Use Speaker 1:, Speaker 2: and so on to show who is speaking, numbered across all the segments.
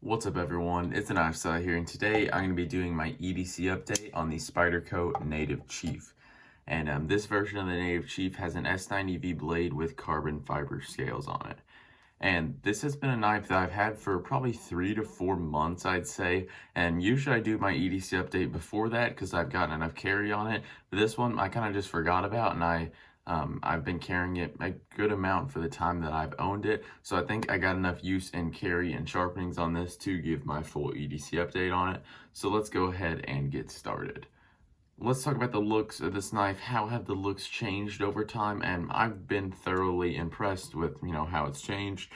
Speaker 1: What's up everyone, it's an Ifsai here, and today I'm going to be doing my EDC update on the Spyderco Native Chief. And this version of the Native Chief has an S90V blade with carbon fiber scales on it. And this has been a knife that I've had for probably 3 to 4 months, I'd say. And usually I do my EDC update before that because I've gotten enough carry on it. But this one I kind of just forgot about, and I've been carrying it a good amount for the time that I've owned it. So I think I got enough use and carry and sharpenings on this to give my full EDC update on it. So let's go ahead and get started. Let's talk about the looks of this knife. How have the looks changed over time? And I've been thoroughly impressed with, how it's changed.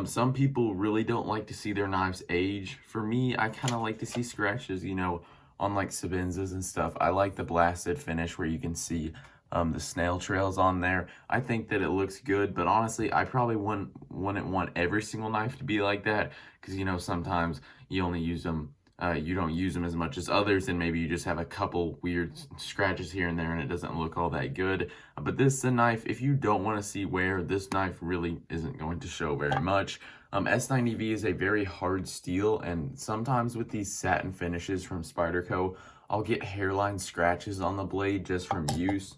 Speaker 1: Some people really don't like to see their knives age. For me, I kind of like to see scratches, on like Sabinzas and stuff. I like the blasted finish where you can see the snail trails on there. I think that it looks good, but honestly, I probably wouldn't want every single knife to be like that because, sometimes you only use them you don't use them as much as others, and maybe you just have a couple weird scratches here and there and it doesn't look all that good. But this is a knife, if you don't want to see wear, this knife really isn't going to show very much. S90V is a very hard steel, and sometimes with these satin finishes from Spyderco, I'll get hairline scratches on the blade just from use.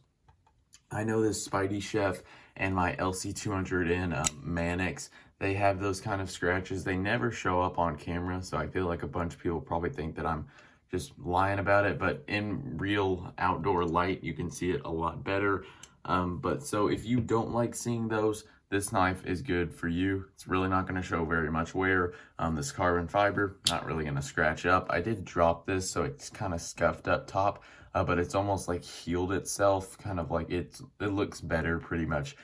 Speaker 1: I know this Spidey Chef and my LC200N Mannix, they have those kind of scratches. They never show up on camera, so I feel like a bunch of people probably think that I'm just lying about it, but in real outdoor light, you can see it a lot better. But so if you don't like seeing those, this knife is good for you. It's really not going to show very much wear. This carbon fiber, not really going to scratch up. I did drop this, so it's kind of scuffed up top, but it's almost like healed itself, kind of like it looks better pretty much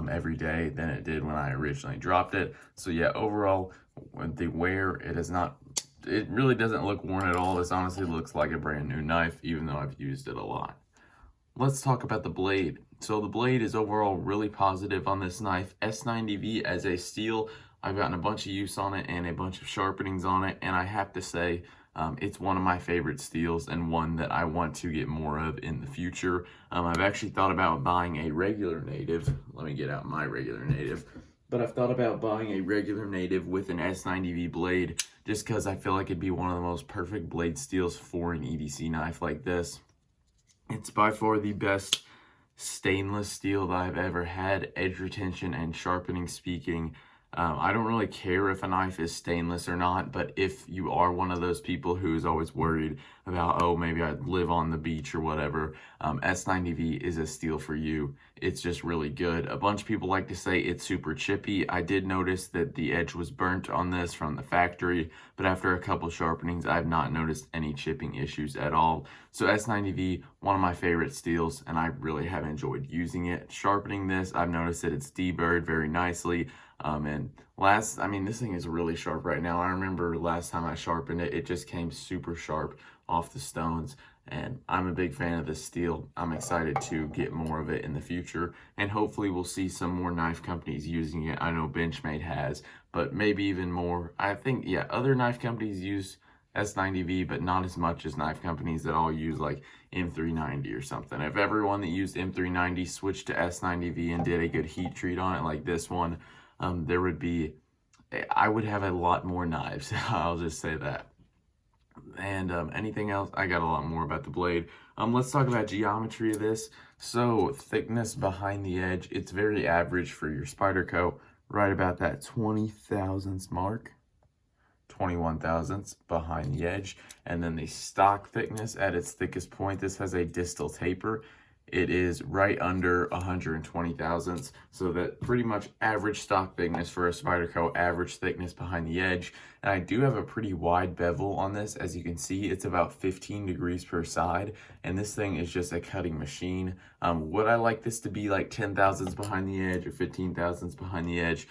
Speaker 1: every day than it did when I originally dropped it. So yeah, overall, with the wear, it really doesn't look worn at all. This honestly looks like a brand new knife, even though I've used it a lot. Let's talk about the blade. So the blade is overall really positive on this knife. S90V as a steel, I've gotten a bunch of use on it and a bunch of sharpenings on it, and I have to say, it's one of my favorite steels and one that I want to get more of in the future. I've actually thought about buying a regular native. Let me get out my regular native. But I've thought about buying a regular native with an S90V blade just because I feel like it'd be one of the most perfect blade steels for an EDC knife like this. It's by far the best stainless steel that I've ever had, edge retention and sharpening speaking. I don't really care if a knife is stainless or not, but if you are one of those people who is always worried about, oh, maybe I live on the beach or whatever, S90V is a steel for you. It's just really good. A bunch of people like to say it's super chippy. I did notice that the edge was burnt on this from the factory, but after a couple sharpenings, I've not noticed any chipping issues at all. So S90V, one of my favorite steels, and I really have enjoyed using it. Sharpening this, I've noticed that it's deburred very nicely. This thing is really sharp right now. I remember last time I sharpened it, it just came super sharp off the stones, and I'm a big fan of this steel. I'm excited to get more of it in the future, and hopefully we'll see some more knife companies using it. I know Benchmade has, but maybe even more. I think, yeah, other knife companies use S90V, but not as much as knife companies that all use like M390 or something. If everyone that used M390 switched to S90V and did a good heat treat on it like this one, I would have a lot more knives. I'll just say that. And anything else? I got a lot more about the blade. Let's talk about geometry of this. So thickness behind the edge, it's very average for your Spyderco, right about that 20 thousandths mark. 21 thousandths behind the edge. And then the stock thickness at its thickest point, this has a distal taper. It is right under 120 thousandths, so that pretty much average stock thickness for a Spyderco, average thickness behind the edge. And I do have a pretty wide bevel on this. As you can see, it's about 15 degrees per side, and this thing is just a cutting machine. Would I like this to be like 10 thousandths behind the edge or 15 thousandths behind the edge?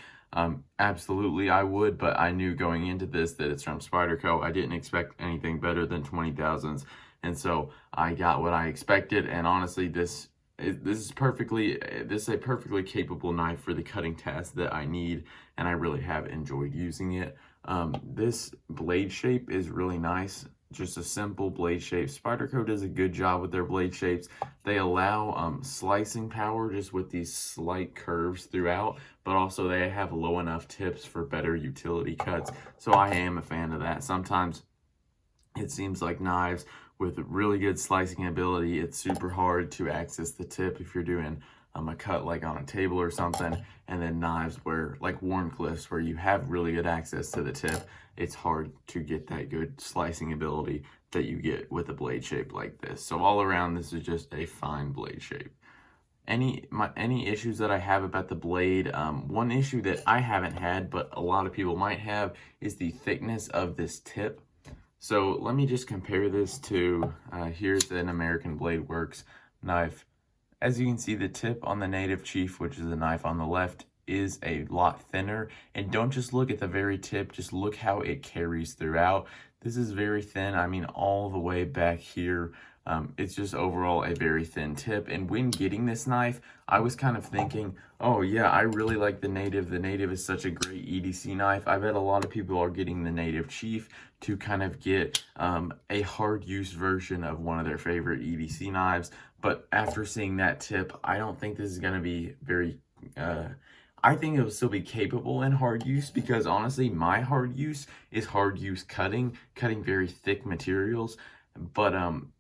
Speaker 1: Absolutely I would, but I knew going into this that it's from Spyderco. I didn't expect anything better than 20 thousandths. And so I got what I expected, and honestly, this is a perfectly capable knife for the cutting task that I need, and I really have enjoyed using it. This blade shape is really nice. just a simple blade shape. Spyderco does a good job with their blade shapes. They allow slicing power just with these slight curves throughout, but also they have low enough tips for better utility cuts. So I am a fan of that. Sometimes it seems like knives with really good slicing ability, it's super hard to access the tip if you're doing a cut like on a table or something, and then knives where, like Warncliffs, where you have really good access to the tip, it's hard to get that good slicing ability that you get with a blade shape like this. So all around, this is just a fine blade shape. Any issues that I have about the blade, one issue that I haven't had, but a lot of people might have, is the thickness of this tip. So let me just compare this to, here's an American Blade Works knife. As you can see, the tip on the Native Chief, which is the knife on the left, is a lot thinner. And don't just look at the very tip, just look how it carries throughout. This is very thin, I mean all the way back here. It's just overall a very thin tip. And when getting this knife, I was kind of thinking, oh yeah, I really like the Native. The Native is such a great EDC knife. I bet a lot of people are getting the Native Chief to kind of get a hard use version of one of their favorite EDC knives. But after seeing that tip, I don't think this is going to be very, I think it will still be capable in hard use, because honestly, my hard use is hard use cutting very thick materials. But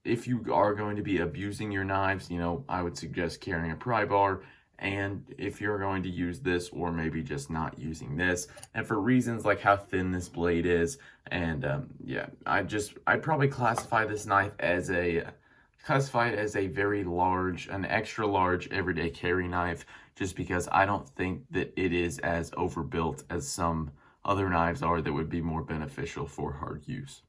Speaker 1: if you are going to be abusing your knives, you know, I would suggest carrying a pry bar. And if you're going to use this, or maybe just not using this, and for reasons like how thin this blade is, and yeah, I'd probably classify this knife as a very large, an extra large everyday carry knife, just because I don't think that it is as overbuilt as some other knives are that would be more beneficial for hard use.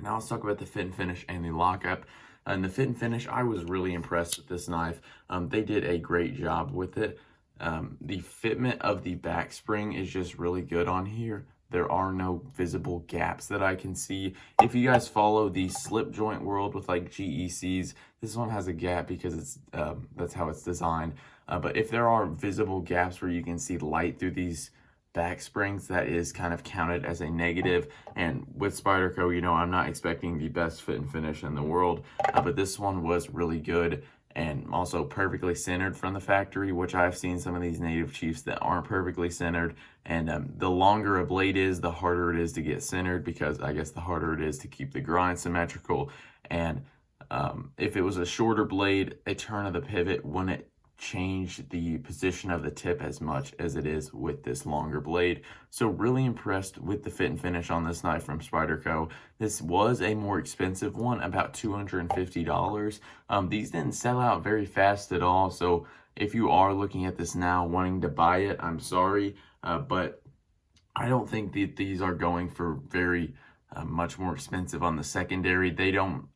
Speaker 1: Now let's talk about the fit and finish and the lockup. And the fit and finish, I was really impressed with this knife. They did a great job with it. The fitment of the back spring is just really good on here. There are no visible gaps that I can see. If you guys follow the slip joint world with like GECs, this one has a gap because it's that's how it's designed. But if there are visible gaps where you can see light through these back springs, that is kind of counted as a negative. And with Spyderco, you know, I'm not expecting the best fit and finish in the world, but this one was really good, and also perfectly centered from the factory, which I've seen some of these Native Chiefs that aren't perfectly centered. And the longer a blade is, the harder it is to get centered, because I guess the harder it is to keep the grind symmetrical. And if it was a shorter blade, a turn of the pivot wouldn't change the position of the tip as much as it is with this longer blade. So really impressed with the fit and finish on this knife from Spyderco. This was a more expensive one, about $250. These didn't sell out very fast at all, so if you are looking at this now wanting to buy it, I'm sorry, but I don't think that these are going for very much more expensive on the secondary.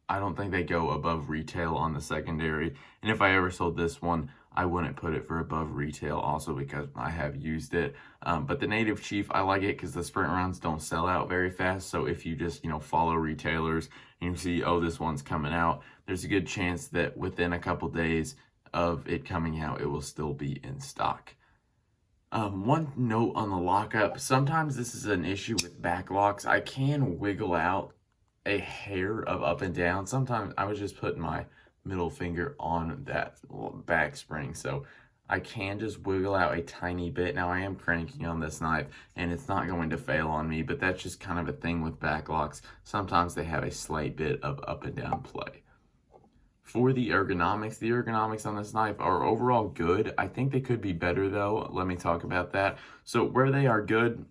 Speaker 1: I don't think they go above retail on the secondary. And if I ever sold this one, I wouldn't put it for above retail, also because I have used it. But the Native Chief, I like it because the sprint rounds don't sell out very fast. So if you just, you know, follow retailers and you see, oh, this one's coming out, there's a good chance that within a couple days of it coming out, it will still be in stock. One note on the lockup, sometimes this is an issue with back locks. I can wiggle out a hair of up and down. Sometimes I was just putting my middle finger on that back spring, so I can just wiggle out a tiny bit. Now I am cranking on this knife and it's not going to fail on me, but that's just kind of a thing with back locks. Sometimes they have a slight bit of up and down play. For the ergonomics on this knife are overall good. I think they could be better though. Let me talk about that. So where they are good,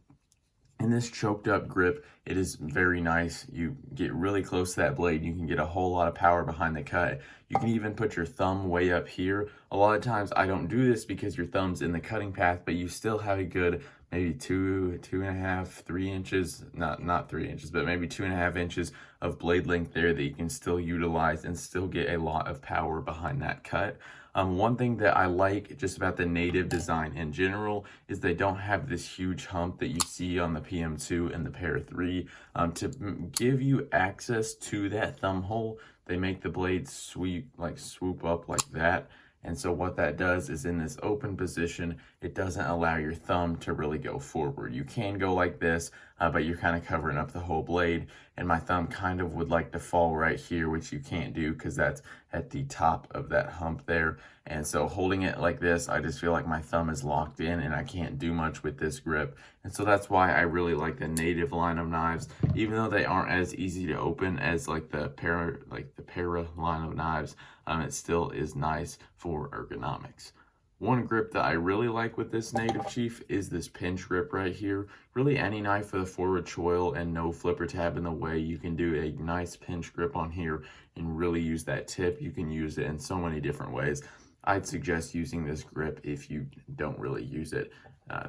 Speaker 1: in this choked up grip, it is very nice. You get really close to that blade, you can get a whole lot of power behind the cut. You can even put your thumb way up here. A lot of times I don't do this because your thumb's in the cutting path, but you still have a good maybe 2.5, 3 inches, not 3 inches, but maybe 2.5 inches of blade length there that you can still utilize and still get a lot of power behind that cut. One thing that I like just about the Native design in general is they don't have this huge hump that you see on the PM2 and the Para 3. To give you access to that thumb hole, they make the blade swoop up like that. And so what that does is in this open position, it doesn't allow your thumb to really go forward. You can go like this, but you're kind of covering up the whole blade. And my thumb kind of would like to fall right here, which you can't do because that's at the top of that hump there. And so holding it like this, I just feel like my thumb is locked in and I can't do much with this grip. And so that's why I really like the native line of knives, even though they aren't as easy to open as like the para line of knives. It still is nice for ergonomics. One grip that I really like with this Native Chief is this pinch grip right here. Really any knife with a forward choil and no flipper tab in the way, you can do a nice pinch grip on here and really use that tip. You can use it in so many different ways. I'd suggest using this grip if you don't really use it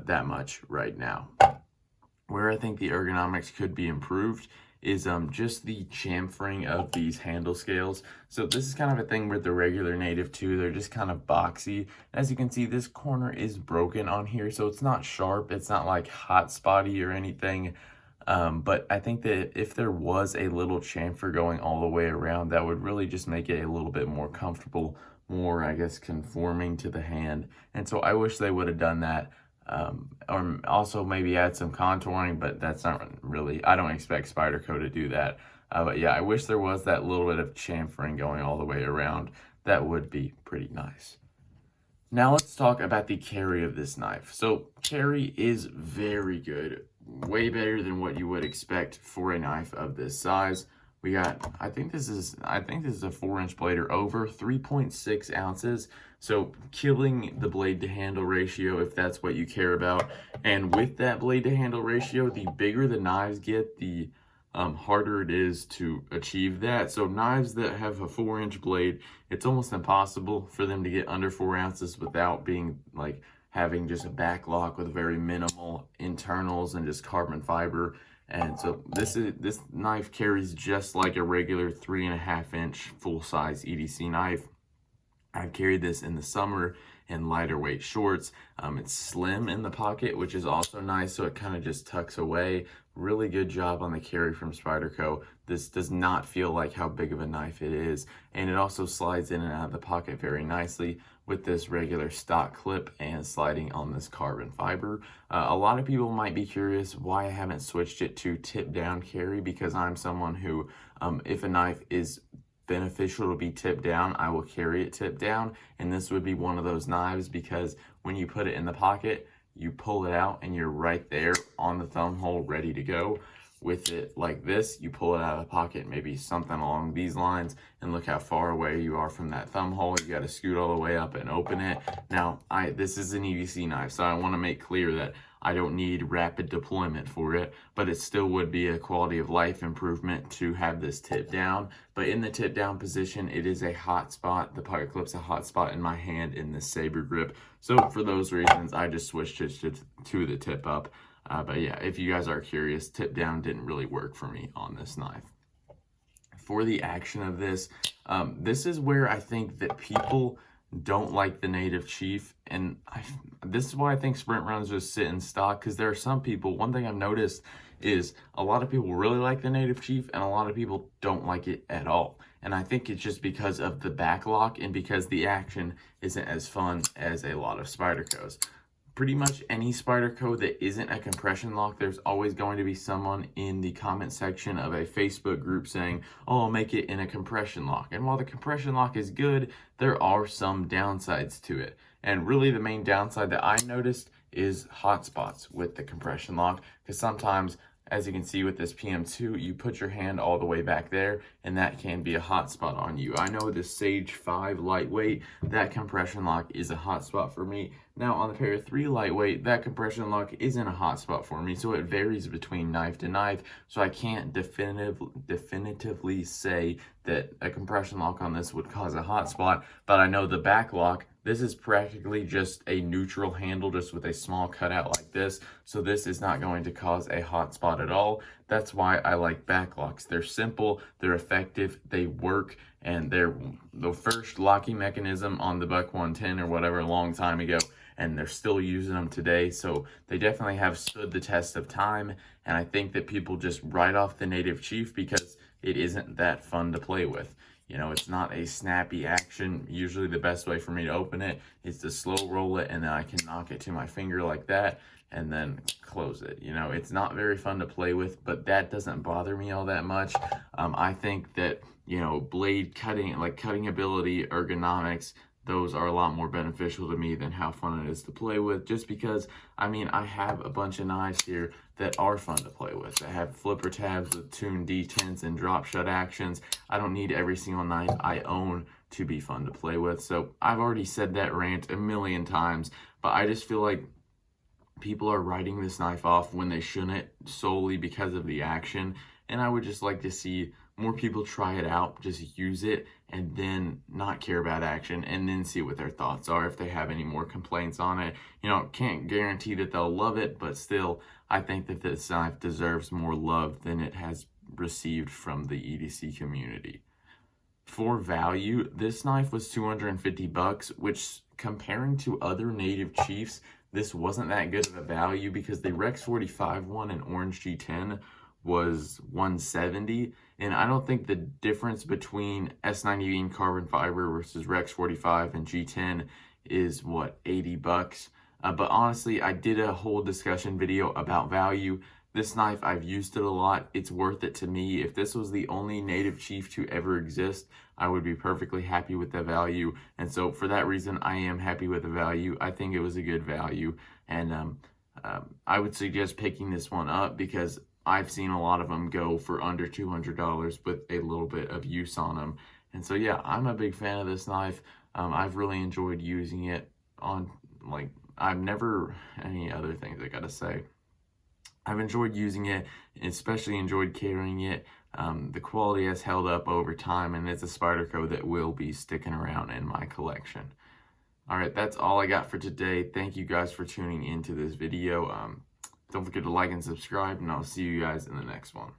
Speaker 1: that much right now. Where I think the ergonomics could be improved is just the chamfering of these handle scales. So this is kind of a thing with the regular Native too. They're just kind of boxy. As you can see, this corner is broken on here, so it's not sharp. It's not like hot spotty or anything. But I think that if there was a little chamfer going all the way around, that would really just make it a little bit more comfortable, more, I guess, conforming to the hand. And so I wish they would have done that. Or also maybe add some contouring, but that's not really, I don't expect Spyderco to do that. But yeah, I wish there was that little bit of chamfering going all the way around. That would be pretty nice. Now let's talk about the carry of this knife. So carry is very good, way better than what you would expect for a knife of this size. We got, I think this is a 4-inch blade or over, 3.6 ounces. So killing the blade to handle ratio, if that's what you care about. And with that blade to handle ratio, the bigger the knives get, the harder it is to achieve that. So knives that have a 4-inch blade, it's almost impossible for them to get under 4 ounces without being like having just a back lock with very minimal internals and just carbon fiber. And so this knife carries just like a regular 3.5-inch full-size EDC knife. I've carried this in the summer in lighter weight shorts. It's slim in the pocket, which is also nice, so it kind of just tucks away. Really good job on the carry from Spyderco. This does not feel like how big of a knife it is, and it also slides in and out of the pocket very nicely with this regular stock clip and sliding on this carbon fiber. A lot of people might be curious why I haven't switched it to tip down carry, because I'm someone who, if a knife is beneficial to be tipped down, I will carry it tipped down, and this would be one of those knives because when you put it in the pocket, you pull it out and you're right there on the thumb hole ready to go. With it like this, you pull it out of the pocket, maybe something along these lines, and look how far away you are from that thumb hole. You got to scoot all the way up and open it. Now, this is an EDC knife, so I want to make clear that I don't need rapid deployment for it, but it still would be a quality of life improvement to have this tip down. But in the tip down position, it is a hot spot. The pocket clip's a hot spot in my hand in this saber grip. So for those reasons, I just switched it to the tip up. But yeah, if you guys are curious, tip down didn't really work for me on this knife. For the action of this, this is where I think that people don't like the Native Chief, and this is why I think sprint rounds just sit in stock, because there are some people, one thing I've noticed is a lot of people really like the Native Chief and a lot of people don't like it at all. And I think it's just because of the back lock and because the action isn't as fun as a lot of Spydercos. Pretty much any Spyderco that isn't a compression lock, there's always going to be someone in the comment section of a Facebook group saying, oh, I'll make it in a compression lock. And while the compression lock is good, there are some downsides to it. And really the main downside that I noticed is hot spots with the compression lock, because sometimes, as you can see with this PM2, you put your hand all the way back there and that can be a hot spot on you. I know the Sage 5 lightweight, that compression lock is a hot spot for me. Now on the Para 3 lightweight, that compression lock isn't a hot spot for me, so it varies between knife to knife, so I can't definitively say that a compression lock on this would cause a hot spot, but I know the back lock, this is practically just a neutral handle just with a small cutout like this, so this is not going to cause a hot spot at all. That's why I like back locks. They're simple, they're effective, they work, and they're the first locking mechanism on the Buck 110 or whatever a long time ago, and they're still using them today, so they definitely have stood the test of time. And I think that people just write off the Native Chief because it isn't that fun to play with. You know, it's not a snappy action. Usually the best way for me to open it is to slow roll it, and then I can knock it to my finger like that and then close it. You know, it's not very fun to play with, but that doesn't bother me all that much. I think that, you know, blade cutting, like cutting ability, ergonomics, those are a lot more beneficial to me than how fun it is to play with, just because, I mean, I have a bunch of knives here that are fun to play with. I have flipper tabs with tuned detents and drop shut actions. I don't need every single knife I own to be fun to play with. So I've already said that rant a million times, but I just feel like people are writing this knife off when they shouldn't, solely because of the action. And I would just like to see more people try it out, just use it, and then not care about action, and then see what their thoughts are if they have any more complaints on it. You know, can't guarantee that they'll love it, but still, I think that this knife deserves more love than it has received from the EDC community. For value, this knife was $250, which, comparing to other native chiefs, this wasn't that good of a value, because the Rex 45 one in Orange G10 was $170, and I don't think the difference between S90V and carbon fiber versus Rex 45 and G10 is what, $80. But honestly, I did a whole discussion video about value. This knife, I've used it a lot. It's worth it to me. If this was the only native chief to ever exist, I would be perfectly happy with the value. And so for that reason, I am happy with the value. I think it was a good value. And I would suggest picking this one up, because I've seen a lot of them go for under $200 with a little bit of use on them. And so yeah, I'm a big fan of this knife. I've really enjoyed using it on, like, I've never, any other things I gotta say. I've enjoyed using it, especially enjoyed carrying it. The quality has held up over time, and it's a Spyderco that will be sticking around in my collection. All right, that's all I got for today. Thank you guys for tuning into this video. Don't forget to like and subscribe, and I'll see you guys in the next one.